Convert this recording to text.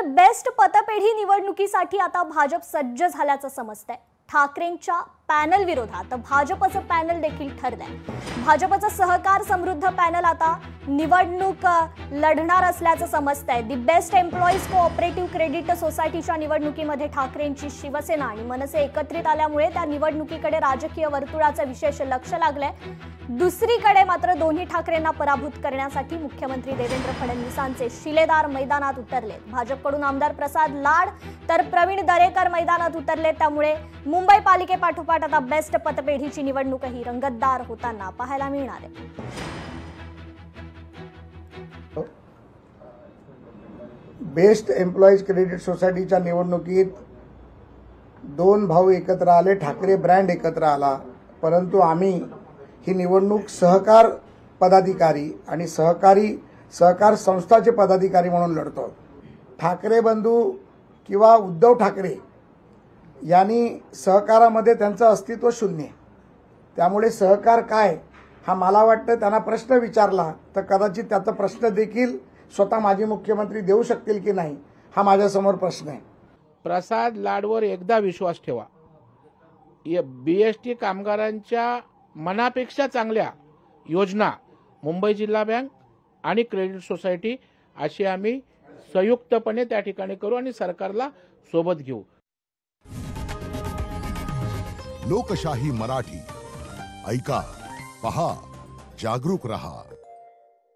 Best पतपेढी निवडणुकीसाठी आता भाजप सज्ज झाल्याचं समजतंय। ठाकरेंच्या पॅनल विरोधात भाजपचं पॅनल देखील ठरलंय। भाजपचं सहकार समृद्ध पॅनल आता निवडणूक लढणार असल्याचं समजतंय। The best employees cooperative credit सोसायटीच्या निवडणुकीमध्ये ठाकरेंची शिवसेना आणि मनसे एकत्रित आल्यामुळे त्या निवडणुकीकडे राजकीय वर्तुळाचं विशेष लक्ष लागलंय। दुसरीकडे मात्र दोन्ही ठाकरेंना पराभूत करण्यासाठी मुख्यमंत्री देवेंद्र फडणवीसांचे शिलेदार मैदानात उतरले। भाजपकडून आमदार प्रसाद लाड तर प्रवीण दरेकर मैदानात उतरले। त्यामुळे मुंबई पालिकेपाठोपाठ आता बेस्ट पतपेढीची निवडणूकही रंगतदार होताना पाहायला मिळणार आहे। बेस्ट एम्प्लॉईज क्रेडिट सोसायटीच्या निवडणुकीत दोन भाऊ एकत्र आले, ठाकरे ब्रँड एकत्र आला। परंतु आम्ही ही निवडणूक सहकार पदाधिकारी आणि सहकार संस्थाचे पदाधिकारी म्हणून लढतो। ठाकरे बंधू किंवा उद्धव ठाकरे यांनी सहकारामध्ये त्यांचं अस्तित्व शून्य। त्यामुळे सहकार काय हा मला वाटतं त्यांना प्रश्न विचारला तर कदाचित त्याचा प्रश्न देखील स्वतः माजी मुख्यमंत्री देऊ शकतील की नाही हा माझ्यासमोर प्रश्न आहे। प्रसाद लाडवर एकदा विश्वास ठेवा। बीएसटी कामगारांच्या मनापेक्षा चांगल्या योजना मुंबई जिल्हा बँक आणि क्रेडिट सोसायटी अशी आम्ही संयुक्तपणे त्या ठिकाणी करू आणि सरकारला सोबत घेऊ। लोकशाही मराठी ऐका, पहा, जागरूक रहा।